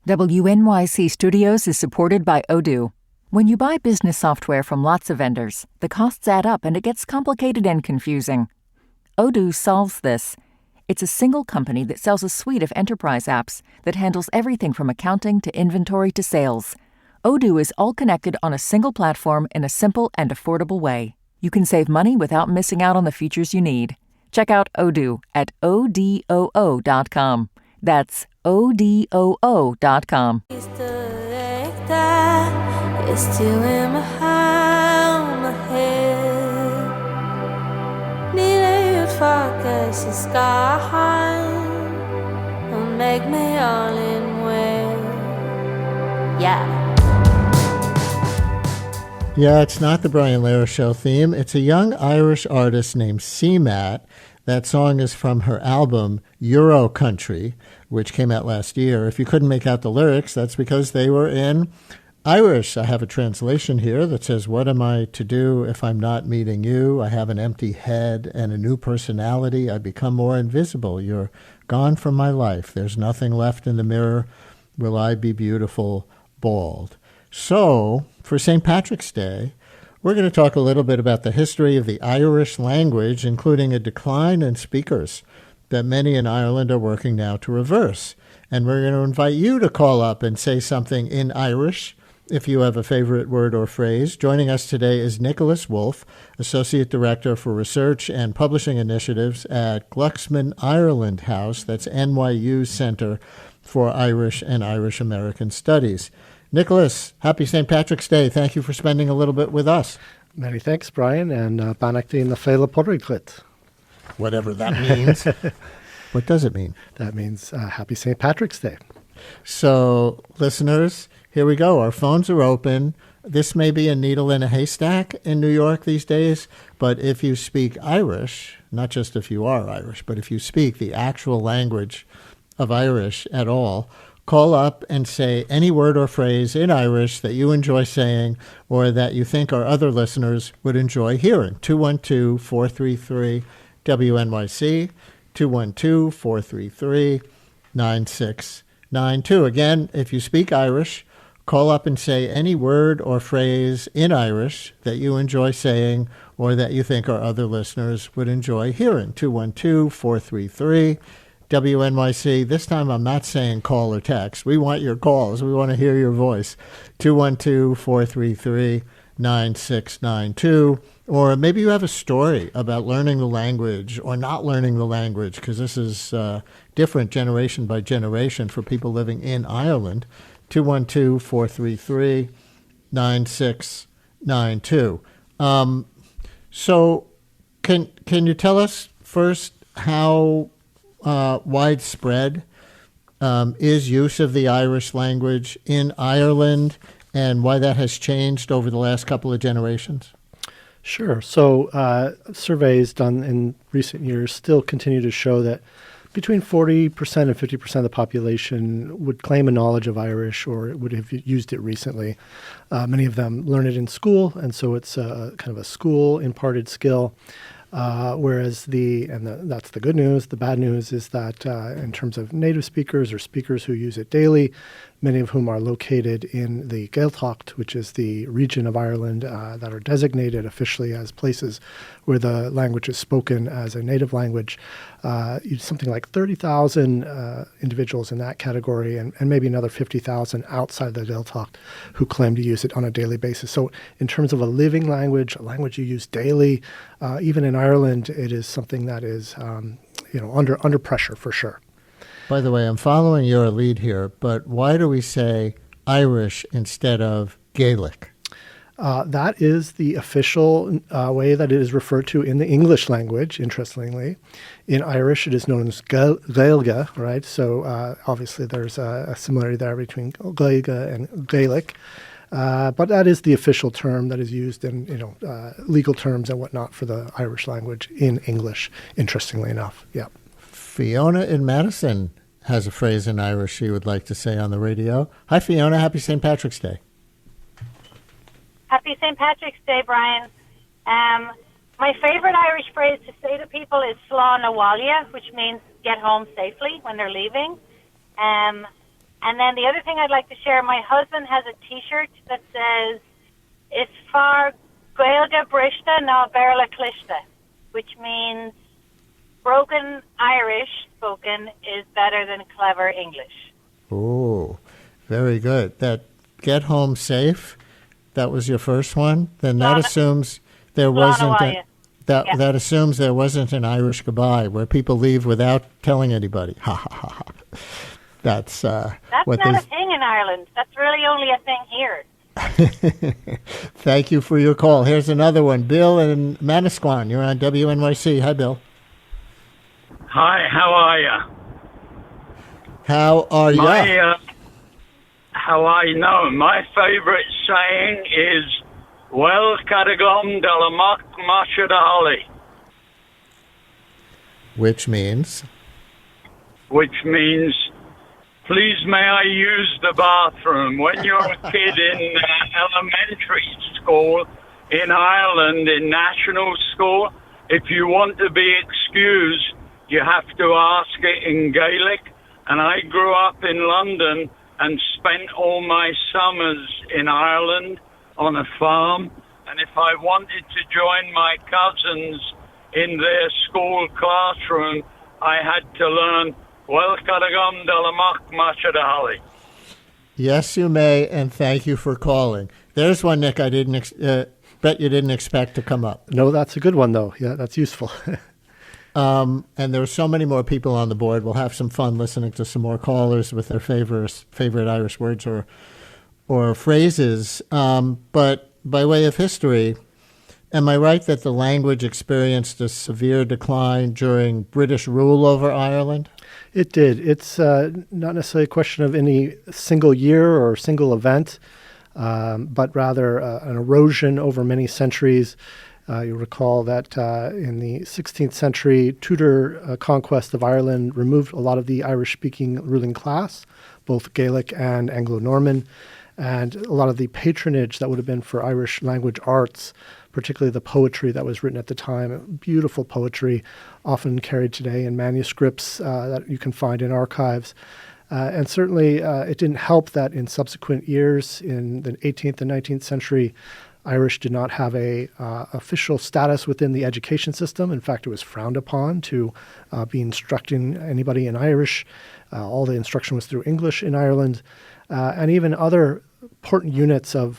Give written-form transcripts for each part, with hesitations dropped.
WNYC Studios is supported by Odoo. When you buy business software from lots of vendors, the costs add up and it gets complicated and confusing. Odoo solves this. It's a single company that sells a suite of enterprise apps that handles everything from accounting to inventory to sales. Odoo is all connected on a single platform in a simple and affordable way. You can save money without missing out on the features you need. Check out Odoo at odoo.com. That's odoo.com. It's still in my head. Neither you'd focus is gone. Don't make me all in well. Yeah, it's not the Brian Lehrer Show theme. It's a young Irish artist named CMAT. That song is from her album Euro Country, which came out last year. If you couldn't make out the lyrics, that's because they were in Irish. I have a translation here that says, "What am I to do if I'm not meeting you? I have an empty head and a new personality. I become more invisible. You're gone from my life. There's nothing left in the mirror. Will I be beautiful bald?" So, for St. Patrick's Day, we're going to talk a little bit about the history of the Irish language, including a decline in speakers that many in Ireland are working now to reverse. And we're going to invite you to call up and say something in Irish if you have a favorite word or phrase. Joining us today is Nicholas Wolfe, Associate Director for Research and Publishing Initiatives at Glucksman Ireland House. That's NYU's Center for Irish and Irish American Studies. Nicholas, happy St. Patrick's Day. Thank you for spending a little bit with us. Many thanks, Brian, and Banachtaí na Féile Podriglit. Whatever that means. What does it mean? That means happy St. Patrick's Day. So, listeners, here we go. Our phones are open. This may be a needle in a haystack in New York these days, but if you speak Irish, not just if you are Irish, but if you speak the actual language of Irish at all, call up and say any word or phrase in Irish that you enjoy saying or that you think our other listeners would enjoy hearing. 212-433-WNYC, 212-433-9692. Again, if you speak Irish, call up and say any word or phrase in Irish that you enjoy saying or that you think our other listeners would enjoy hearing. 212-433-WNYC. This time I'm not saying call or text. We want your calls. We want to hear your voice. 212-433-9692. Or maybe you have a story about learning the language or not learning the language, because this is different generation by generation for people living in Ireland. 212-433-9692. So can you tell us first how widespread is use of the Irish language in Ireland and why that has changed over the last couple of generations? Sure. So surveys done in recent years still continue to show that between 40% and 50% of the population would claim a knowledge of Irish or would have used it recently. Many of them learn it in school, and so it's kind of a school-imparted skill. Whereas that's the good news. The bad news is that in terms of native speakers or speakers who use it daily, many of whom are located in the Gaeltacht, which is the region of Ireland that are designated officially as places where the language is spoken as a native language. Something like 30,000 individuals in that category and maybe another 50,000 outside the Gaeltacht who claim to use it on a daily basis. So in terms of a living language, a language you use daily, even in Ireland, it is something that is under pressure for sure. By the way, I'm following your lead here, but why do we say Irish instead of Gaelic? That is the official way that it is referred to in the English language, interestingly. In Irish, it is known as Gaeilge, right? So obviously there's a similarity there between Gaeilge and Gaelic. But that is the official term that is used in legal terms and whatnot for the Irish language in English, interestingly enough. Yeah. Fiona in Madison has a phrase in Irish she would like to say on the radio. Hi, Fiona. Happy St. Patrick's Day. Happy St. Patrick's Day, Brian. My favorite Irish phrase to say to people is Slán na Bhaile, which means get home safely when they're leaving. And then the other thing I'd like to share, my husband has a T-shirt that says, "It's far Gaelga Brista na Berla Clista," which means broken Irish spoken is better than clever English. Oh, very good. That get home safe, that was your first one? Then that assumes there wasn't that assumes there wasn't an Irish goodbye where people leave without telling anybody. Ha ha ha ha. That's what not a thing in Ireland. That's really only a thing here. Thank you for your call. Here's another one. Bill in Manasquan. You're on WNYC. Hi, Bill. Hi, how are you? How are you? How I know. My favorite saying is, "Well, Cadagom de la Mock Masha da Holly," which means, please may I use the bathroom. When you're a kid in elementary school in Ireland, in national school, if you want to be excused, you have to ask it in Gaelic. And I grew up in London and spent all my summers in Ireland on a farm. And if I wanted to join my cousins in their school classroom, I had to learn, "Well, Cadagum de la Mock Masha da Holly." Yes, you may, and thank you for calling. There's one, Nick, I didn't bet you didn't expect to come up. No, that's a good one, though. Yeah, that's useful. And there are so many more people on the board. We'll have some fun listening to some more callers with their favorite Irish words or phrases. But by way of history, am I right that the language experienced a severe decline during British rule over Ireland? It did. It's not necessarily a question of any single year or single event, but rather an erosion over many centuries. You'll recall that in the 16th century, Tudor conquest of Ireland removed a lot of the Irish-speaking ruling class, both Gaelic and Anglo-Norman, and a lot of the patronage that would have been for Irish language arts, particularly the poetry that was written at the time, beautiful poetry, often carried today in manuscripts that you can find in archives. And certainly it didn't help that in subsequent years, in the 18th and 19th century, Irish did not have a official status within the education system. In fact, it was frowned upon to be instructing anybody in Irish. All the instruction was through English in Ireland. And even other important units of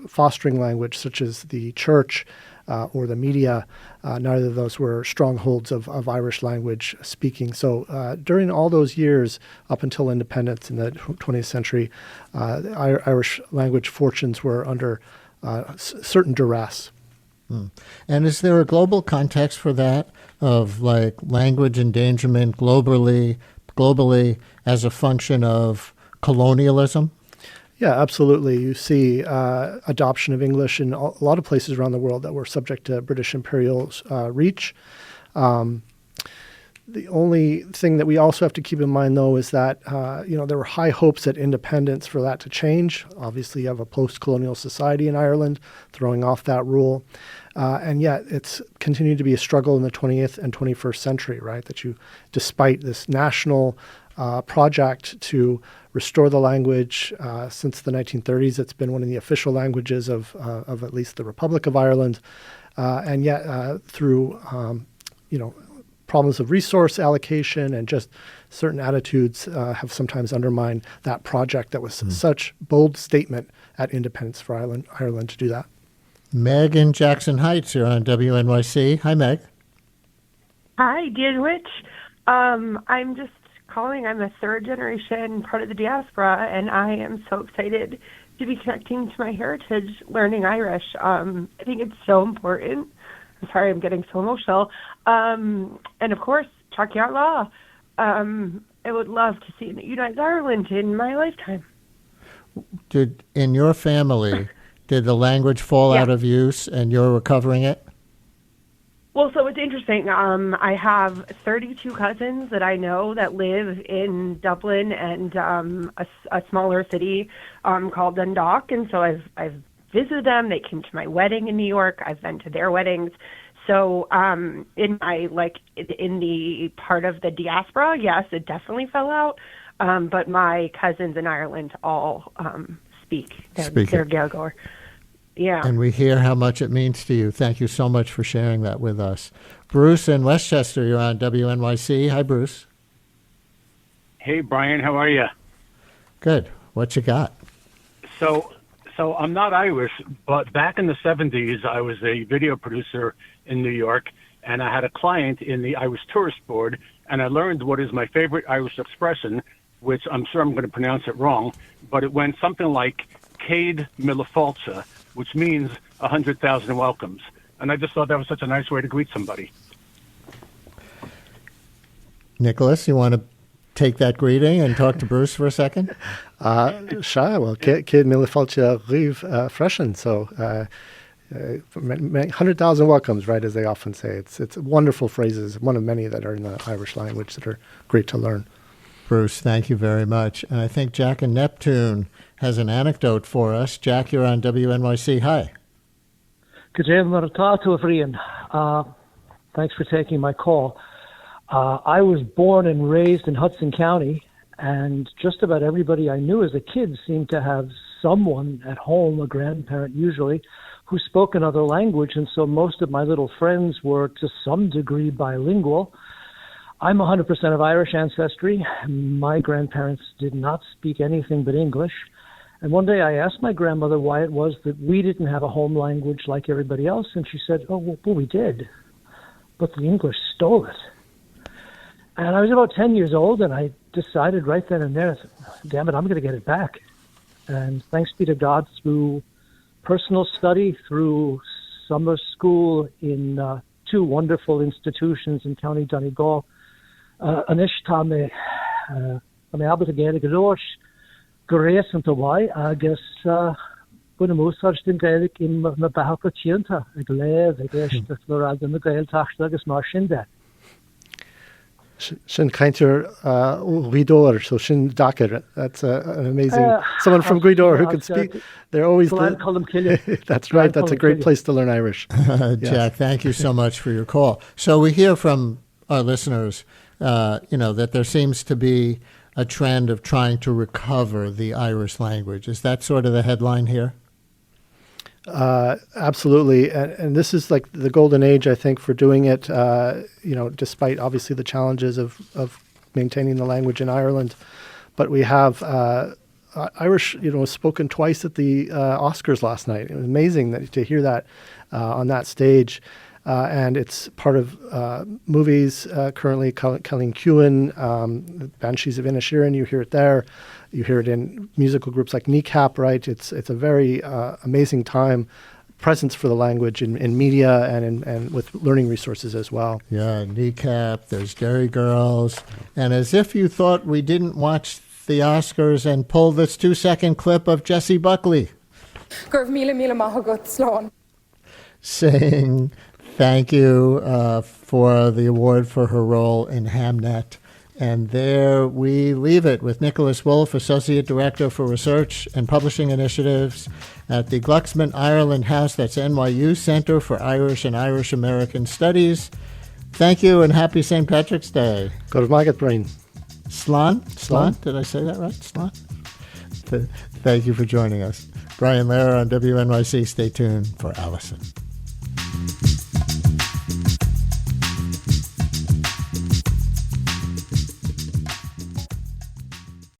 fostering language, such as the church or the media, neither of those were strongholds of Irish language speaking. So during all those years, up until independence in the 20th century, Irish language fortunes were under certain duress. And is there a global context for that, of like language endangerment globally as a function of colonialism? Yeah, absolutely. You see adoption of English in a lot of places around the world that were subject to British imperial reach. The only thing that we also have to keep in mind, though, is that there were high hopes at independence for that to change. Obviously, you have a post-colonial society in Ireland throwing off that rule. And yet it's continued to be a struggle in the 20th and 21st century, right? That despite this national project to restore the language since the 1930s, it's been one of the official languages of at least the Republic of Ireland. And yet through, problems of resource allocation and just certain attitudes have sometimes undermined that project that was such bold statement at independence for Ireland to do that. Meg in Jackson Heights, you're on WNYC. Hi, Meg. Hi, dear Rich. I'm just calling. I'm a third generation part of the diaspora, and I am so excited to be connecting to my heritage, learning Irish. I think it's so important. I'm sorry, I'm getting so emotional. And of course, Chucky Law. I would love to see a united Ireland in my lifetime. In your family, did the language fall out of use and you're recovering it? Well, so it's interesting. I have 32 cousins that I know that live in Dublin and a smaller city called Dundalk, and so I've visited them. They came to my wedding in New York. I've been to their weddings. So in the part of the diaspora, yes, it definitely fell out. but my cousins in Ireland all speak. They're Gaeilgeoir. Yeah. And we hear how much it means to you. Thank you so much for sharing that with us. Bruce in Westchester, you're on WNYC. Hi, Bruce. Hey, Brian, how are you? Good. What you got? So I'm not Irish, but back in the 70s, I was a video producer in New York, and I had a client in the Irish Tourist Board, and I learned what is my favorite Irish expression, which I'm sure I'm going to pronounce it wrong, but it went something like Céad Mille Fáilte, which means 100,000 welcomes. And I just thought that was such a nice way to greet somebody. Nicholas, you want to take that greeting and talk to Bruce for a second? Sure. Well, Céad Mille Fáilte riamh freisin. So 100,000 welcomes, right, as they often say. It's wonderful phrases, one of many that are in the Irish language that are great to learn. Bruce, thank you very much. And I think Jack in Neptune has an anecdote for us. Jack, you're on WNYC. Hi. Good day, Maritátu. Thanks for taking my call. I was born and raised in Hudson County, and just about everybody I knew as a kid seemed to have someone at home, a grandparent usually, who spoke another language, and so most of my little friends were to some degree bilingual. I'm 100% of Irish ancestry. My grandparents did not speak anything but English. And one day I asked my grandmother why it was that we didn't have a home language like everybody else, and she said, oh, well, we did, but the English stole it. And I was about 10 years old, and I decided right then and there, damn it, I'm going to get it back. And thanks be to God, through personal study, through summer school in two wonderful institutions in County Donegal, Anish tá me abit a Gaeilge Rois, Grace and Tawai, agus buna músar den Gaeilge in na Bahaka Tianta, a Glaive, a Gaeilge the Florada and the Gael Tachta agus mar Shinda. Shin Kainter Guidor, so Shin Dakar. That's an amazing someone from Guidor who can speak. They're always that's right. That's a great place to learn Irish. Jack, thank you so much for your call. So we hear from our listeners, that there seems to be a trend of trying to recover the Irish language. Is that sort of the headline here? Absolutely. And this is like the golden age, I think, for doing it, despite obviously the challenges of maintaining the language in Ireland. But we have Irish, spoken twice at the Oscars last night. It was amazing to hear that on that stage. And it's part of movies currently, Colleen Quinn, Banshees of Inisherin, you hear it there. You hear it in musical groups like Kneecap, right? It's a very amazing time, presence for the language in media and with learning resources as well. Yeah, Kneecap, there's Derry Girls. And as if you thought we didn't watch the Oscars and pull this 2-second clip of Jessie Buckley saying thank you for the award for her role in Hamnet. And there we leave it with Nicholas Wolfe, Associate Director for Research and Publishing Initiatives at the Glucksman Ireland House, that's NYU Center for Irish and Irish American Studies. Thank you and happy St. Patrick's Day. Go to Market Brain. Slán? Did I say that right? Slán? Thank you for joining us. Brian Lehrer on WNYC. Stay tuned for Allison.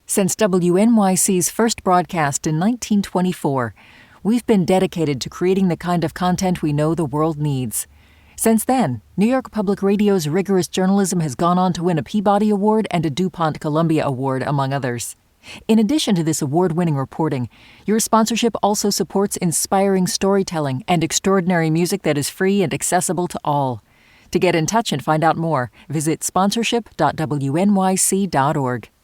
Since WNYC's first broadcast in 1924, we've been dedicated to creating the kind of content we know the world needs. Since then, New York Public Radio's rigorous journalism has gone on to win a Peabody Award and a DuPont Columbia Award, among others. In addition to this award-winning reporting, your sponsorship also supports inspiring storytelling and extraordinary music that is free and accessible to all. To get in touch and find out more, visit sponsorship.wnyc.org.